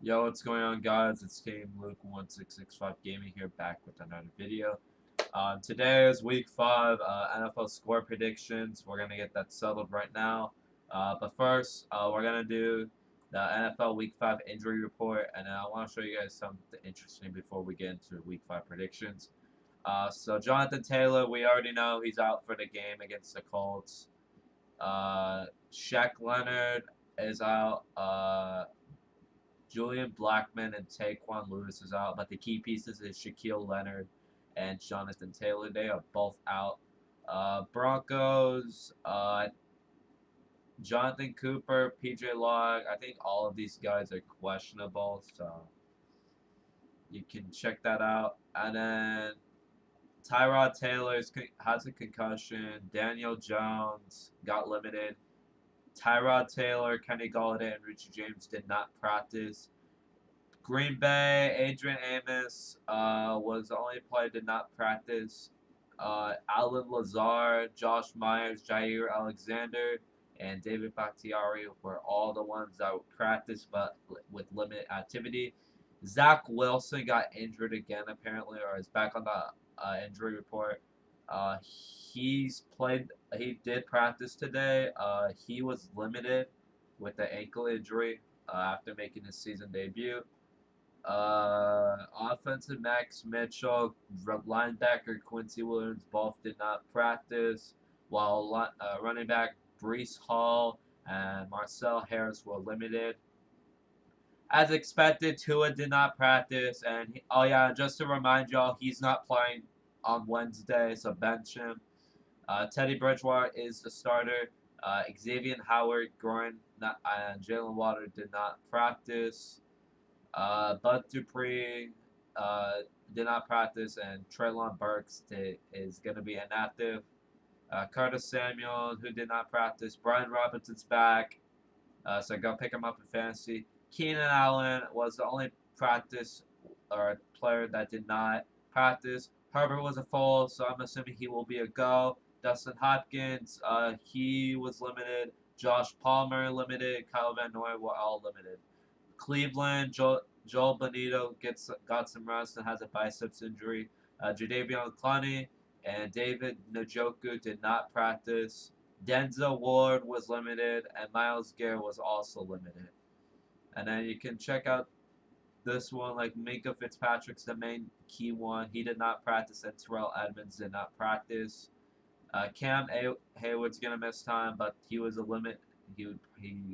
Yo, what's going on, guys? It's Team Luke1665 Gaming here, back with another video. Today is Week 5 NFL score predictions. We're gonna get that settled right now. But first, we're gonna do the NFL Week 5 injury report, and I want to show you guys something interesting before we get into Week 5 predictions. So Jonathan Taylor, we already know he's out for the game against the Colts. Shaq Leonard is out. Julian Blackman and Taquan Lewis is out, but the key pieces is Shaquille Leonard and Jonathan Taylor. They are both out. Broncos, Jonathan Cooper, PJ Locke. I think all of these guys are questionable, so you can check that out. And then Tyrod Taylor has a concussion. Daniel Jones got limited. Tyrod Taylor, Kenny Galladay, and Richie James did not practice. Green Bay, Adrian Amos was the only player did not practice. Alan Lazard, Josh Myers, Jair Alexander, and David Bakhtiari were all the ones that practiced but with limited activity. Zach Wilson got injured again apparently, or is back on the injury report. He's played. He did practice today. He was limited with the ankle injury after making his season debut. Offensive Max Mitchell, linebacker Quincy Williams both did not practice, while running back Brees Hall and Marcel Harris were limited. As expected, Tua did not practice, and oh yeah, just to remind y'all, he's not playing on Wednesday, so bench him. Teddy Bridgewater is the starter. Xavier Howard, groin, and Jalen Water did not practice. Bud Dupree did not practice, and Treylon Burks is going to be inactive. Curtis Samuel, who did not practice. Brian Robinson's back, so go pick him up in fantasy. Keenan Allen was the only practice or player that did not practice. Herbert was a full, so I'm assuming he will be a go. Dustin Hopkins, he was limited. Josh Palmer limited. Kyle Van Noy were all limited. Cleveland, Joel Bonito got some rest and has a biceps injury. Jadeveon Clowney and David Njoku did not practice. Denzel Ward was limited, and Miles Garrett was also limited. And then you can check out this one, like Minka Fitzpatrick's the main key one. He did not practice, and Terrell Edmonds did not practice. Cam Hayward's gonna miss time, but he was a limit. He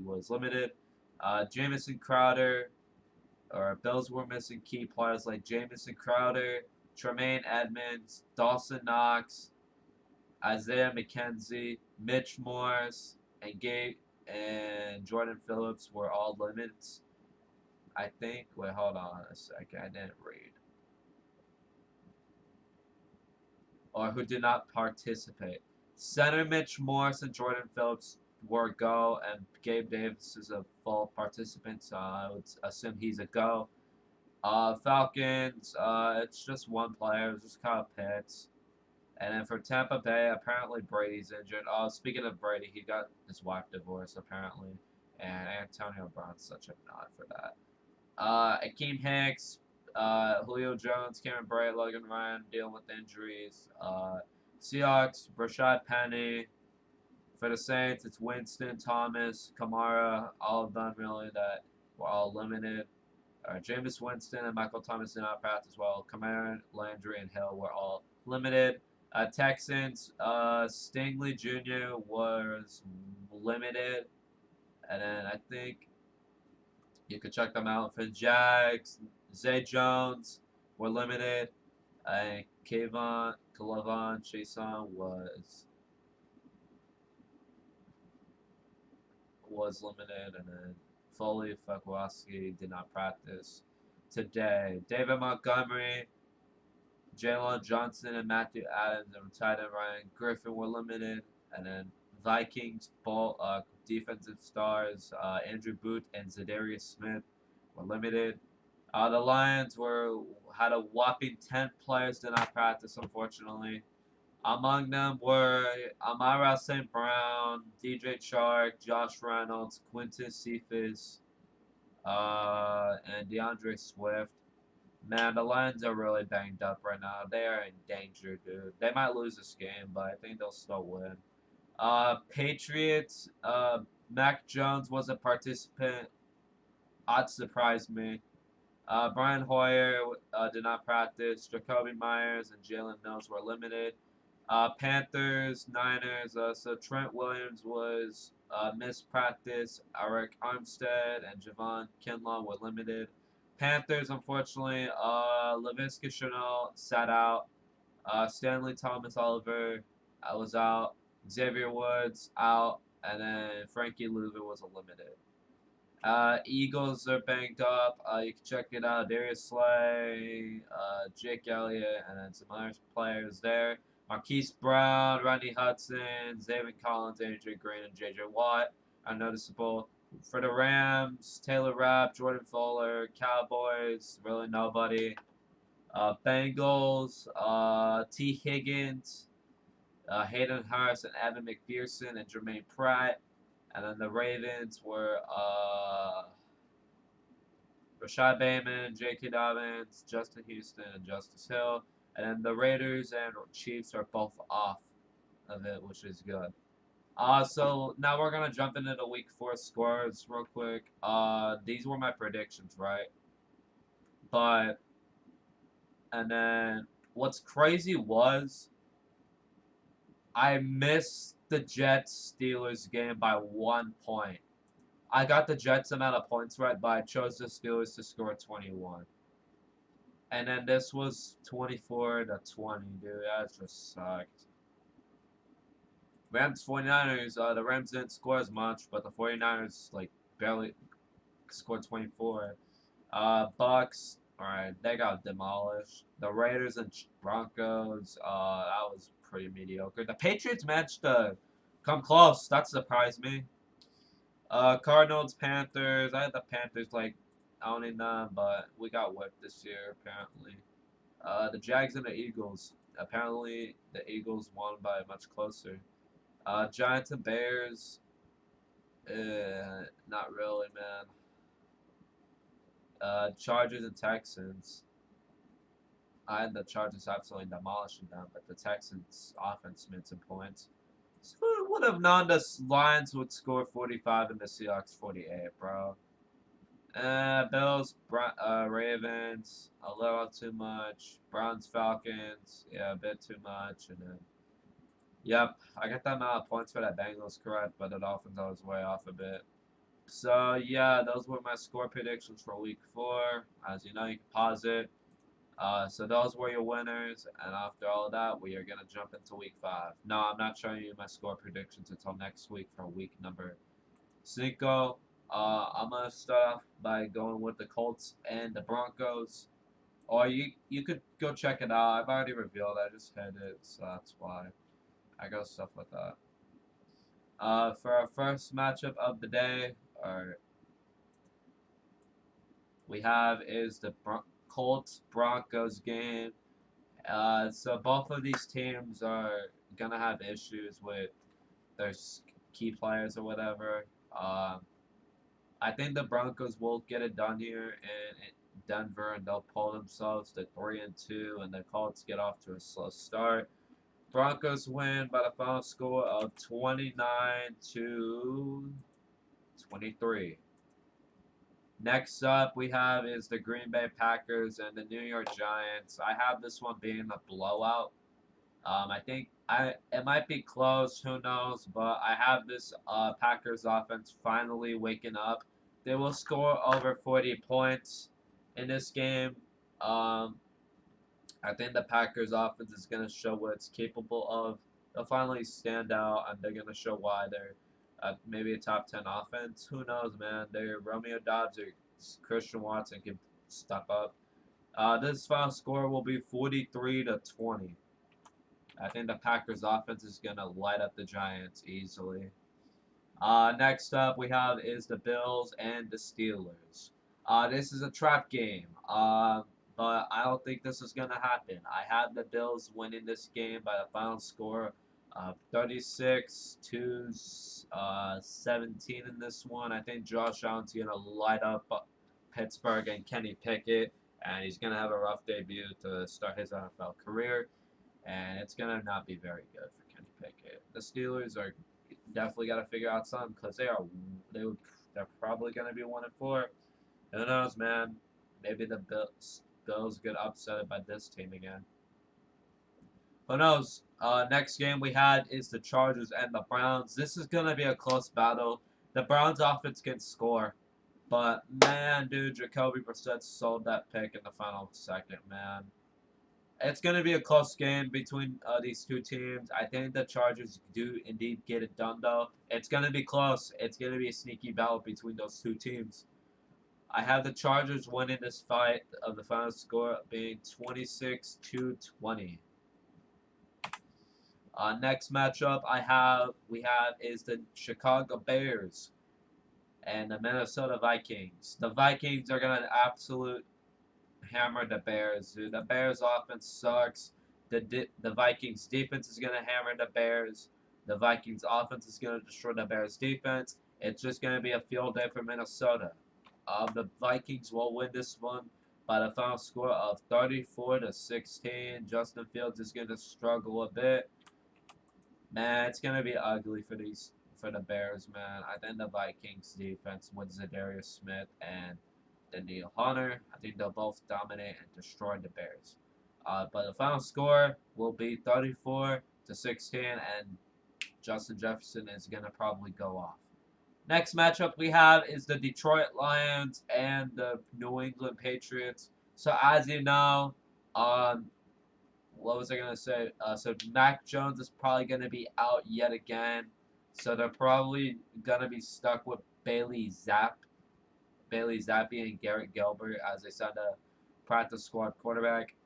was limited. Jamison Crowder, or Bills were missing key players like Jamison Crowder, Tremaine Edmonds, Dawson Knox, Isaiah McKenzie, Mitch Morse, and Gabe and Jordan Phillips were all limits. I think. Wait, hold on a second. I didn't read. Or who did not participate. Center Mitch Morse and Jordan Phillips were go, and Gabe Davis is a full participant, so I would assume he's a go. Falcons, it's just one player. It's just Kyle Pitts. And then for Tampa Bay, apparently Brady's injured. Oh, speaking of Brady, he got his wife divorced apparently, and Antonio Brown's such a nod for that. Akeem Hicks, Julio Jones, Cameron Brate, Logan Ryan dealing with injuries. Seahawks, Rashad Penny. For the Saints, it's Winston, Thomas, Kamara, all of them really that were all limited. Jameis Winston and Michael Thomas did not practice well. Kamara, Landry, and Hill were all limited. Texans, Stingley Jr. was limited. And then I think you could check them out. For Jags, Zay Jones were limited. And Kayvon Chason was limited, and then Foley Fakwowski did not practice today. David Montgomery, Jalen Johnson, and Matthew Adams, and tight end Ryan Griffin were limited, and then Vikings defensive stars Andrew Booth and Zadarius Smith were limited. The Lions had a whopping 10 players did not practice, unfortunately. Among them were Amara St. Brown, DJ Chark, Josh Reynolds, Quintus Cephas, and DeAndre Swift. Man, the Lions are really banged up right now. They are in danger, dude. They might lose this game, but I think they'll still win. Patriots. Mac Jones was a participant. Odd surprised me. Brian Hoyer did not practice. Jacoby Myers and Jalen Mills were limited. Panthers, Niners. So Trent Williams was missed practice. Eric Armstead and Javon Kinlaw were limited. Panthers, unfortunately, Laviska Shenault sat out. Stanley Thomas Oliver was out. Xavier Woods out. And then Frankie Louver was limited. Eagles are banged up. You can check it out. Darius Slay, Jake Elliott, and then some other players there. Marquise Brown, Rodney Hudson, Zayvon Collins, AJ Green, and JJ Watt are noticeable. For the Rams, Taylor Rapp, Jordan Fuller, Cowboys, really nobody. Bengals, T. Higgins, Hayden Hurst, and Evan McPherson, and Jermaine Pratt. And then the Ravens were Rashad Bateman, J.K. Dobbins, Justin Houston, and Justice Hill. And then the Raiders and Chiefs are both off of it, which is good. So now we're going to jump into the Week 4 scores real quick. These were my predictions, right? And then what's crazy was I missed the Jets-Steelers game by 1 point. I got the Jets amount of points right, but I chose the Steelers to score 21. And then this was 24-20, dude. That just sucked. Rams 49ers, the Rams didn't score as much, but the 49ers like barely scored 24. Bucks, alright, they got demolished. The Raiders and Broncos, that was pretty mediocre. The Patriots managed to come close. That surprised me. Cardinals, Panthers. I had the Panthers like owning them, but we got whipped this year apparently. The Jags and the Eagles. Apparently, the Eagles won by much closer. Giants and Bears. Not really, man. Chargers and Texans. I had the Chargers absolutely demolishing them, but the Texans' offense made some points. So who would have known the Lions would score 45 and the Seahawks 48, bro? Bills, Ravens, a little too much. Browns, Falcons, yeah, a bit too much. And then, yep, I got that amount of points for that Bengals correct, but the Dolphins I was way off a bit. So, yeah, those were my score predictions for Week 4. As you know, you can pause it. So those were your winners, and after all of that, we are going to jump into Week 5. No, I'm not showing you my score predictions until next week for week number 5. I'm going to start off by going with the Colts and the Broncos. Or you could go check it out. I've already revealed. I just hit it, so that's why I got stuff like that. For our first matchup of the day, we have is the Colts-Broncos game. So both of these teams are going to have issues with their key players or whatever. I think the Broncos will get it done here in Denver, and they'll pull themselves to 3-2, and the Colts get off to a slow start. Broncos win by the final score of 29-23. Next up we have is the Green Bay Packers and the New York Giants. I have this one being a blowout. I think it might be close, who knows, but I have this Packers offense finally waking up. They will score over 40 points in this game. I think the Packers offense is going to show what it's capable of. They'll finally stand out, and they're going to show why they're maybe a top 10 offense. Who knows, man? They're Romeo Doubs or Christian Watson can step up. This final score will be 43-20. I think the Packers offense is going to light up the Giants easily. Next up we have is the Bills and the Steelers. This is a trap game, but I don't think this is going to happen. I have the Bills winning this game by the final score of 36-17 in this one. I think Josh Allen's going to light up Pittsburgh and Kenny Pickett, and he's going to have a rough debut to start his NFL career, and it's going to not be very good for Kenny Pickett. The Steelers are definitely got to figure out something because they're probably going to be 1-4. Who knows, man? Maybe the Bills get upset by this team again. Who knows? Next game we had is the Chargers and the Browns. This is going to be a close battle. The Browns offense can score. But, man, dude, Jacoby Brissett sold that pick in the final second, man. It's going to be a close game between these two teams. I think the Chargers do indeed get it done, though. It's going to be close. It's going to be a sneaky battle between those two teams. I have the Chargers winning this fight of the final score being 26-20. Next matchup we have is the Chicago Bears and the Minnesota Vikings. The Vikings are gonna absolute hammer the Bears, dude. The Bears offense sucks. The Vikings defense is gonna hammer the Bears. The Vikings offense is gonna destroy the Bears defense. It's just gonna be a field day for Minnesota. The Vikings will win this one by the final score of 34-16. Justin Fields is gonna struggle a bit. Man, it's gonna be ugly for the Bears, man. I think the Vikings defense with Zadarius Smith and Daniel Hunter, I think they'll both dominate and destroy the Bears. But the final score will be 34-16, and Justin Jefferson is gonna probably go off. Next matchup we have is the Detroit Lions and the New England Patriots. So as you know, what was I going to say? So Mac Jones is probably going to be out yet again. So they're probably going to be stuck with Bailey Zappi and Garrett Gilbert as they send a practice squad quarterback.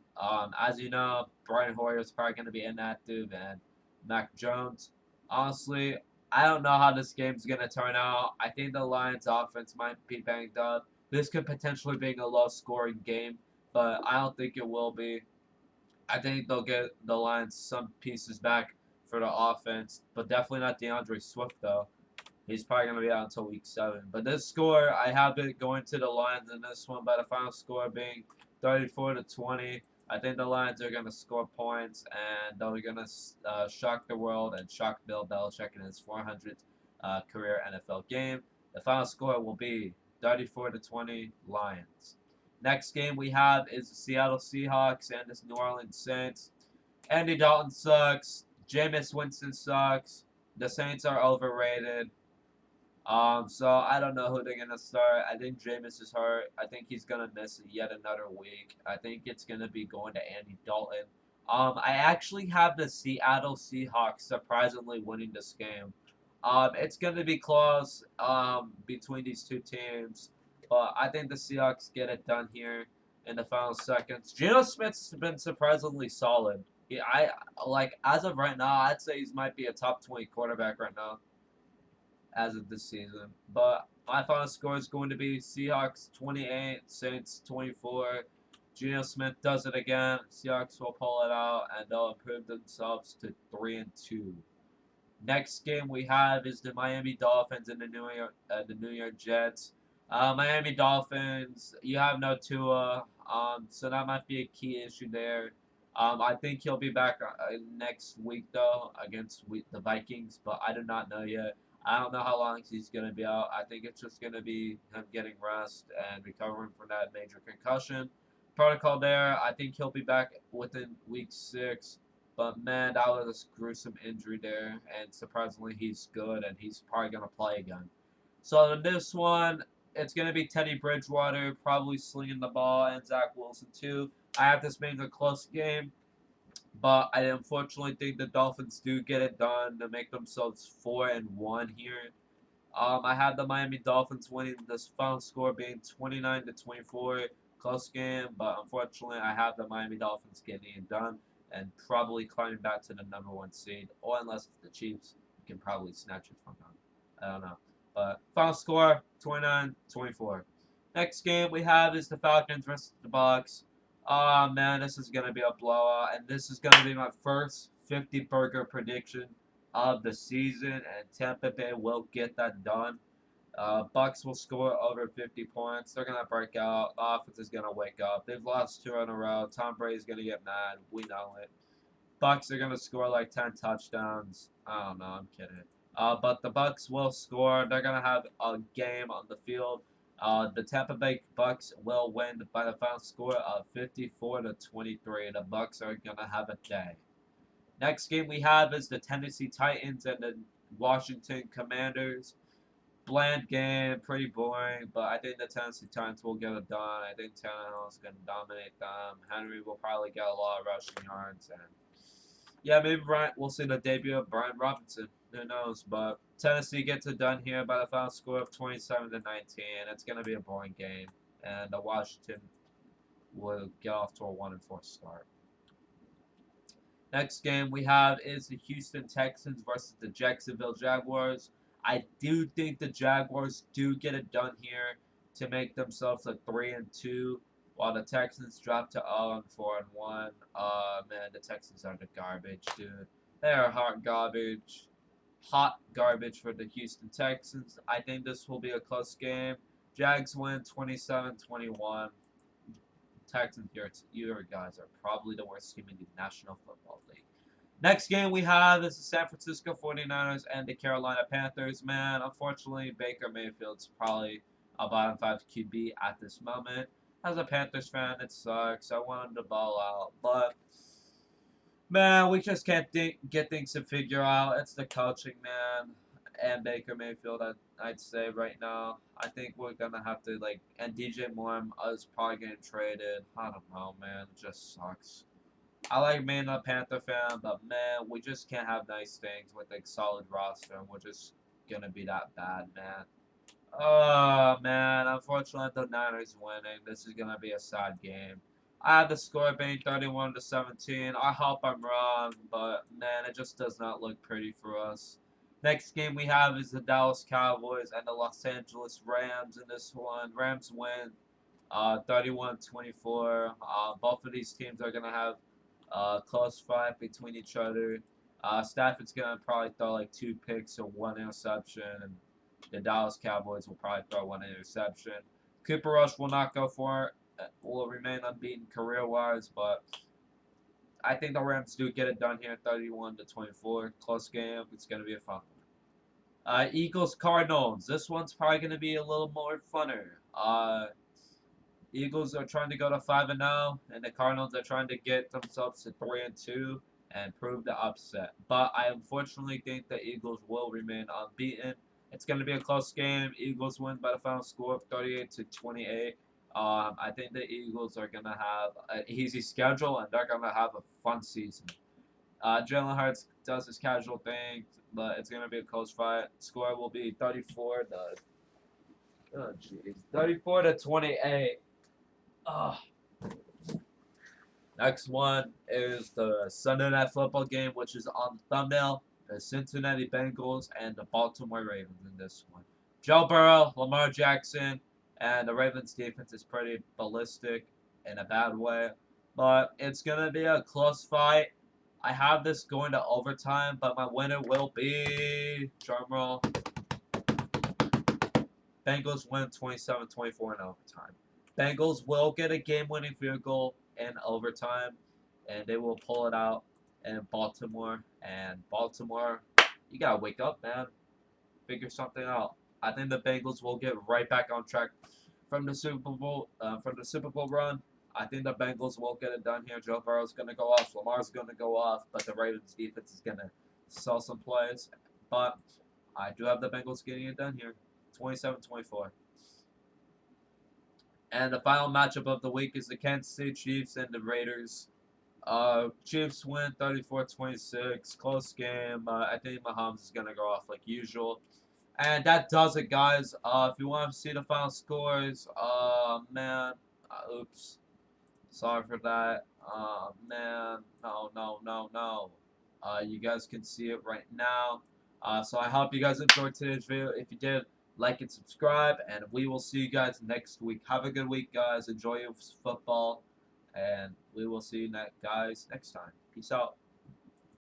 As you know, Brian Hoyer is probably going to be inactive, and Mac Jones. Honestly, I don't know how this game's going to turn out. I think the Lions offense might be banged up. This could potentially be a low-scoring game, but I don't think it will be. I think they'll get the Lions some pieces back for the offense, but definitely not DeAndre Swift, though. He's probably going to be out until week 7. But this score, I have it going to the Lions in this one by the final score being 34-20. I think the Lions are going to score points, and they're going to shock the world and shock Bill Belichick in his 400th career NFL game. The final score will be 34-20 Lions. Next game we have is the Seattle Seahawks and the New Orleans Saints. Andy Dalton sucks. Jameis Winston sucks. The Saints are overrated. So I don't know who they're gonna start. I think Jameis is hurt. I think he's gonna miss yet another week. I think it's gonna be going to Andy Dalton. I actually have the Seattle Seahawks surprisingly winning this game. It's gonna be close between these two teams, but I think the Seahawks get it done here in the final seconds. Geno Smith's been surprisingly solid. I like as of right now, I'd say he might be a top 20 quarterback right now as of this season. But my final score is going to be Seahawks 28, Saints 24. Geno Smith does it again. Seahawks will pull it out, and they'll improve themselves to 3-2. Next game we have is the Miami Dolphins and the New York Jets. Miami Dolphins, you have no Tua, so that might be a key issue there. I think he'll be back next week, though, against the Vikings, but I do not know yet. I don't know how long he's going to be out. I think it's just going to be him getting rest and recovering from that major concussion protocol there. I think he'll be back within week 6. But, man, that was a gruesome injury there. And surprisingly, he's good, and he's probably going to play again. So, in this one, it's going to be Teddy Bridgewater probably slinging the ball, and Zach Wilson, too. I have this being a close game, but I unfortunately think the Dolphins do get it done to make themselves 4-1 here. I have the Miami Dolphins winning this final score being 29-24. Close game, but unfortunately I have the Miami Dolphins getting it done and probably climbing back to the number 1 seed, or unless the Chiefs can probably snatch it from them. I don't know. But final score, 29-24. Next game we have is the Falcons versus the Bucs. Oh, man, this is going to be a blowout, and this is going to be my first 50-burger prediction of the season, and Tampa Bay will get that done. Bucks will score over 50 points. They're gonna break out. The offense is gonna wake up. They've lost 2 in a row. Tom Brady's gonna get mad. We know it. Bucks are gonna score like 10 touchdowns. I don't know. I'm kidding. But the Bucks will score. They're gonna have a game on the field. The Tampa Bay Bucks will win by the final score of 54-23. The Bucks are gonna have a day. Next game we have is the Tennessee Titans and the Washington Commanders. Bland game, pretty boring, but I think the Tennessee Titans will get it done. I think Tannehill is going to dominate them. Henry will probably get a lot of rushing yards, and yeah, maybe we'll see the debut of Brian Robinson. Who knows? But Tennessee gets it done here by the final score of 27-19. It's going to be a boring game, and the Washington will get off to a 1-4 start. Next game we have is the Houston Texans versus the Jacksonville Jaguars. I do think the Jaguars do get it done here to make themselves a 3-2, while the Texans drop to 0-4-1. Man, the Texans are the garbage, dude. They are hot garbage. Hot garbage for the Houston Texans. I think this will be a close game. Jags win 27-21. Texans, your guys are probably the worst team in the National Football League. Next game we have is the San Francisco 49ers and the Carolina Panthers. Man, unfortunately, Baker Mayfield's probably a bottom 5 QB at this moment. As a Panthers fan, it sucks. I want him to ball out. But, man, we just can't get things to figure out. It's the coaching, man, and Baker Mayfield, I'd say right now. I think we're going to have to, and DJ Moore is probably getting traded. I don't know, man. It just sucks. I like being a Panther fan, but man, we just can't have nice things with solid roster, and we're just gonna be that bad, man. Oh man, unfortunately the Niners winning. This is gonna be a sad game. I have the score being 31-17. I hope I'm wrong, but man, it just does not look pretty for us. Next game we have is the Dallas Cowboys and the Los Angeles Rams in this one. Rams win 31-24. Both of these teams are gonna have close fight between each other. Stafford's going to probably throw 2 picks or 1 interception, and the Dallas Cowboys will probably throw 1 interception. Cooper Rush will not go for it. Will remain unbeaten career-wise, but I think the Rams do get it done here, 31-24. Close game. It's going to be a fun one. Eagles-Cardinals. This one's probably going to be a little more funner. Eagles are trying to go to 5-0, and the Cardinals are trying to get themselves to 3-2 and prove the upset. But I unfortunately think the Eagles will remain unbeaten. It's going to be a close game. Eagles win by the final score of 38-28. I think the Eagles are going to have an easy schedule, and they're going to have a fun season. Jalen Hurts does his casual thing, but it's going to be a close fight. Score will be 34-28. Next one is the Sunday Night Football game, which is on the thumbnail. The Cincinnati Bengals and the Baltimore Ravens in this one. Joe Burrow, Lamar Jackson, and the Ravens defense is pretty ballistic in a bad way. But it's going to be a close fight. I have this going to overtime, but my winner will be, drumroll, Bengals win 27-24 in overtime. Bengals will get a game-winning field goal in overtime, and they will pull it out in Baltimore. And Baltimore, you gotta wake up, man. Figure something out. I think the Bengals will get right back on track from the Super Bowl run. I think the Bengals will get it done here. Joe Burrow's gonna go off. Lamar's gonna go off, but the Ravens defense is gonna sell some plays. But I do have the Bengals getting it done here, 27-24. And the final matchup of the week is the Kansas City Chiefs and the Raiders. Chiefs win 34-26. Close game. I think Mahomes is going to go off like usual. And that does it, guys. If you want to see the final scores, man. Oops. Sorry for that. Man. No. You guys can see it right now. So I hope you guys enjoyed today's video. If you did, like and subscribe, and we will see you guys next week. Have a good week, guys. Enjoy your football, and we will see you guys next time. Peace out.